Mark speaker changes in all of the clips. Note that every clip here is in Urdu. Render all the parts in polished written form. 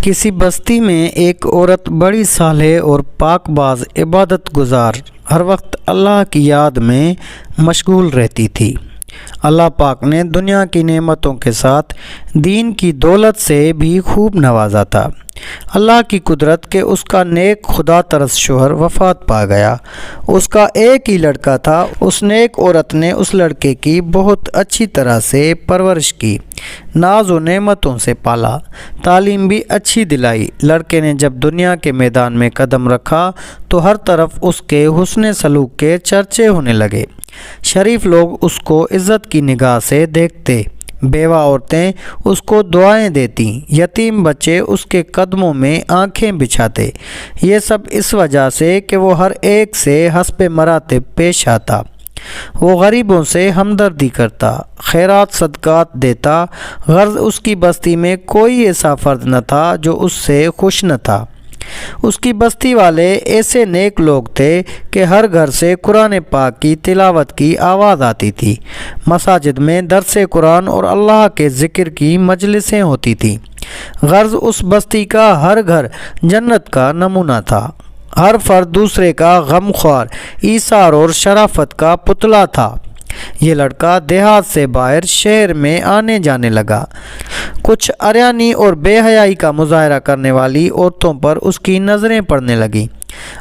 Speaker 1: کسی بستی میں ایک عورت بڑی صالح اور پاک باز عبادت گزار ہر وقت اللہ کی یاد میں مشغول رہتی تھی۔ اللہ پاک نے دنیا کی نعمتوں کے ساتھ دین کی دولت سے بھی خوب نوازا تھا۔ اللہ کی قدرت کہ اس کا نیک خدا ترس شوہر وفات پا گیا۔ اس کا ایک ہی لڑکا تھا۔ اس نیک عورت نے اس لڑکے کی بہت اچھی طرح سے پرورش کی، ناز و نعمتوں سے پالا، تعلیم بھی اچھی دلائی۔ لڑکے نے جب دنیا کے میدان میں قدم رکھا تو ہر طرف اس کے حسن سلوک کے چرچے ہونے لگے۔ شریف لوگ اس کو عزت کی نگاہ سے دیکھتے، بیوہ عورتیں اس کو دعائیں دیتی، یتیم بچے اس کے قدموں میں آنکھیں بچھاتے۔ یہ سب اس وجہ سے کہ وہ ہر ایک سے حسب مراتب پیش آتا۔ وہ غریبوں سے ہمدردی کرتا، خیرات صدقات دیتا۔ غرض اس کی بستی میں کوئی ایسا فرد نہ تھا جو اس سے خوش نہ تھا۔ اس کی بستی والے ایسے نیک لوگ تھے کہ ہر گھر سے قرآن پاک کی تلاوت کی آواز آتی تھی۔ مساجد میں درس قرآن اور اللہ کے ذکر کی مجلسیں ہوتی تھیں۔ غرض اس بستی کا ہر گھر جنت کا نمونہ تھا۔ ہر فرد دوسرے کا غمخوار، ایثار اور شرافت کا پتلا تھا۔ یہ لڑکا دیہات سے باہر شہر میں آنے جانے لگا۔ کچھ عریانی اور بے حیائی کا مظاہرہ کرنے والی عورتوں پر اس کی نظریں پڑنے لگیں۔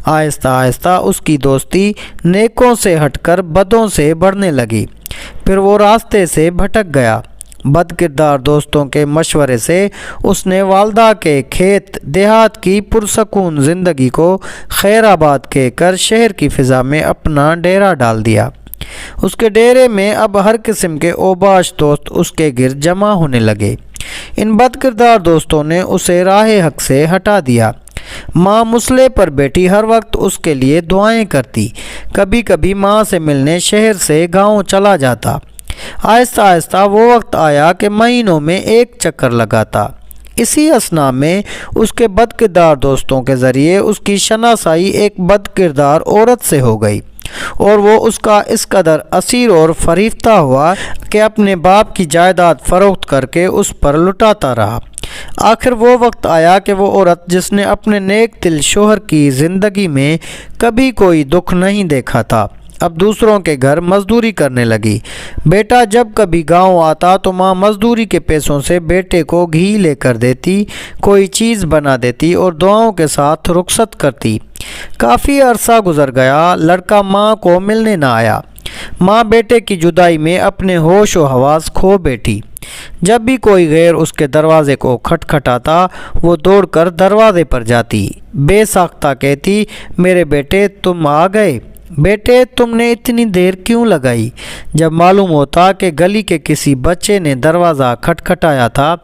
Speaker 1: آہستہ آہستہ اس کی دوستی نیکوں سے ہٹ کر بدوں سے بڑھنے لگی۔ پھر وہ راستے سے بھٹک گیا۔ بد کردار دوستوں کے مشورے سے اس نے والدہ کے کھیت دیہات کی پرسکون زندگی کو خیر آباد کہہ کر شہر کی فضا میں اپنا ڈیرا ڈال دیا۔ اس کے ڈیرے میں اب ہر قسم کے اوباش دوست اس کے گرد جمع ہونے لگے۔ ان بد کردار دوستوں نے اسے راہ حق سے ہٹا دیا۔ ماں مسئلے پر بیٹھی ہر وقت اس کے لیے دعائیں کرتی۔ کبھی کبھی ماں سے ملنے شہر سے گاؤں چلا جاتا۔ آہستہ آہستہ وہ وقت آیا کہ مہینوں میں ایک چکر لگاتا۔ اسی اثناء میں اس کے بد کردار دوستوں کے ذریعے اس کی شناسائی ایک بد کردار عورت سے ہو گئی، اور وہ اس کا اس قدر اسیر اور فریفتہ ہوا کہ اپنے باپ کی جائیداد فروخت کر کے اس پر لٹاتا رہا۔ آخر وہ وقت آیا کہ وہ عورت جس نے اپنے نیک دل شوہر کی زندگی میں کبھی کوئی دکھ نہیں دیکھا تھا، اب دوسروں کے گھر مزدوری کرنے لگی۔ بیٹا جب کبھی گاؤں آتا تو ماں مزدوری کے پیسوں سے بیٹے کو گھی لے کر دیتی، کوئی چیز بنا دیتی اور دعاؤں کے ساتھ رخصت کرتی۔ کافی عرصہ گزر گیا، لڑکا ماں کو ملنے نہ آیا۔ ماں بیٹے کی جدائی میں اپنے ہوش و حواس کھو بیٹھی۔ جب بھی کوئی غیر اس کے دروازے کو کھٹکھٹاتا وہ دوڑ کر دروازے پر جاتی، بے ساختہ کہتی، میرے بیٹے تم آ گئے؟ بیٹے تم نے اتنی دیر کیوں لگائی؟ جب معلوم ہوتا کہ گلی کے کسی بچے نے دروازہ کھٹکھٹایا تھا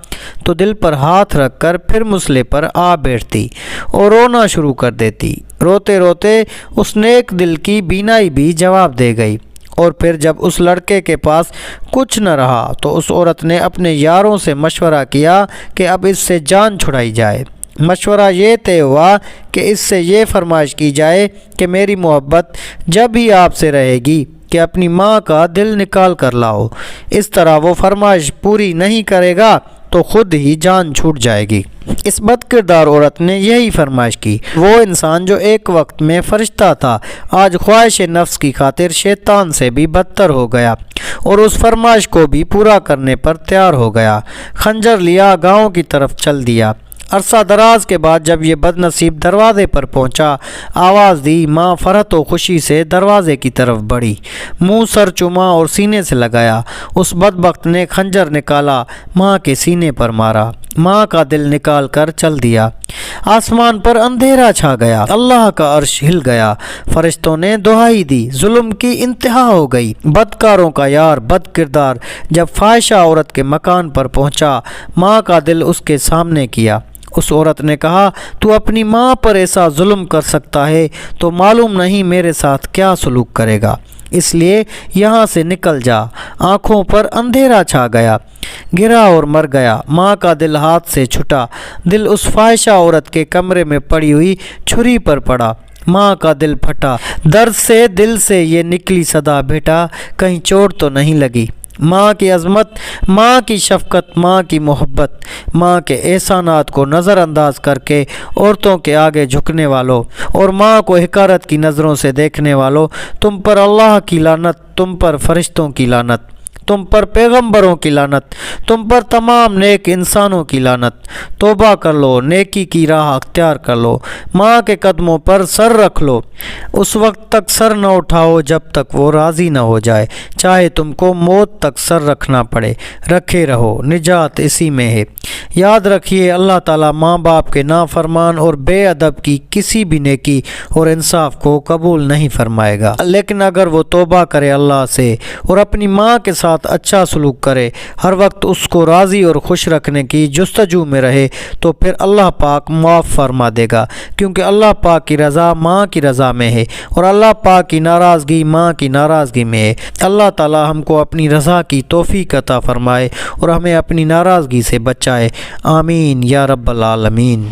Speaker 1: تو دل پر ہاتھ رکھ کر پھر مسئلے پر آ بیٹھتی اور رونا شروع کر دیتی۔ روتے روتے اس نیک دل کی بینائی بھی جواب دے گئی، اور پھر جب اس لڑکے کے پاس کچھ نہ رہا تو اس عورت نے اپنے یاروں سے مشورہ کیا کہ اب اس سے جان چھڑائی جائے۔ مشورہ یہ طے ہوا کہ اس سے یہ فرمائش کی جائے کہ میری محبت جب ہی آپ سے رہے گی کہ اپنی ماں کا دل نکال کر لاؤ، اس طرح وہ فرمائش پوری نہیں کرے گا تو خود ہی جان چھوٹ جائے گی۔ اس بد کردار عورت نے یہی فرمائش کی۔ وہ انسان جو ایک وقت میں فرشتہ تھا آج خواہش نفس کی خاطر شیطان سے بھی بدتر ہو گیا اور اس فرمائش کو بھی پورا کرنے پر تیار ہو گیا۔ خنجر لیا، گاؤں کی طرف چل دیا۔ عرصہ دراز کے بعد جب یہ بد نصیب دروازے پر پہنچا، آواز دی، ماں فرحت و خوشی سے دروازے کی طرف بڑھی، منہ سر چوما اور سینے سے لگایا۔ اس بدبخت نے خنجر نکالا، ماں کے سینے پر مارا، ماں کا دل نکال کر چل دیا۔ آسمان پر اندھیرا چھا گیا، اللہ کا عرش ہل گیا، فرشتوں نے دہائی دی، ظلم کی انتہا ہو گئی۔ بدکاروں کا یار بد کردار جب فاحشہ عورت کے مکان پر پہنچا، ماں کا دل اس کے سامنے کیا۔ اس عورت نے کہا، تو اپنی ماں پر ایسا ظلم کر سکتا ہے تو معلوم نہیں میرے ساتھ کیا سلوک کرے گا، اس لیے یہاں سے نکل جا۔ آنکھوں پر اندھیرا چھا گیا، گرا اور مر گیا۔ ماں کا دل ہاتھ سے چھٹا، دل اس فاحشہ عورت کے کمرے میں پڑی ہوئی چھری پر پڑا۔ ماں کا دل پھٹا، درد سے دل سے یہ نکلی صدا، بیٹا کہیں چوٹ تو نہیں لگی؟ ماں کی عظمت، ماں کی شفقت، ماں کی محبت، ماں کے احسانات کو نظر انداز کر کے عورتوں کے آگے جھکنے والوں اور ماں کو حقارت کی نظروں سے دیکھنے والوں، تم پر اللہ کی لعنت، تم پر فرشتوں کی لعنت، تم پر پیغمبروں کی لعنت، تم پر تمام نیک انسانوں کی لعنت۔ توبہ کر لو، نیکی کی راہ اختیار کر لو، ماں کے قدموں پر سر رکھ لو، اس وقت تک سر نہ اٹھاؤ جب تک وہ راضی نہ ہو جائے، چاہے تم کو موت تک سر رکھنا پڑے، رکھے رہو، نجات اسی میں ہے۔ یاد رکھیے اللہ تعالیٰ ماں باپ کے نافرمان اور بے ادب کی کسی بھی نیکی اور انصاف کو قبول نہیں فرمائے گا، لیکن اگر وہ توبہ کرے اللہ سے اور اپنی ماں کے ساتھ اچھا سلوک کرے، ہر وقت اس کو راضی اور خوش رکھنے کی جستجو میں رہے، تو پھر اللہ پاک معاف فرما دے گا، کیونکہ اللہ پاک کی رضا ماں کی رضا میں ہے اور اللہ پاک کی ناراضگی ماں کی ناراضگی میں ہے۔ اللہ تعالی ہم کو اپنی رضا کی توفیق عطا فرمائے اور ہمیں اپنی ناراضگی سے بچائے، آمین یا رب العالمین۔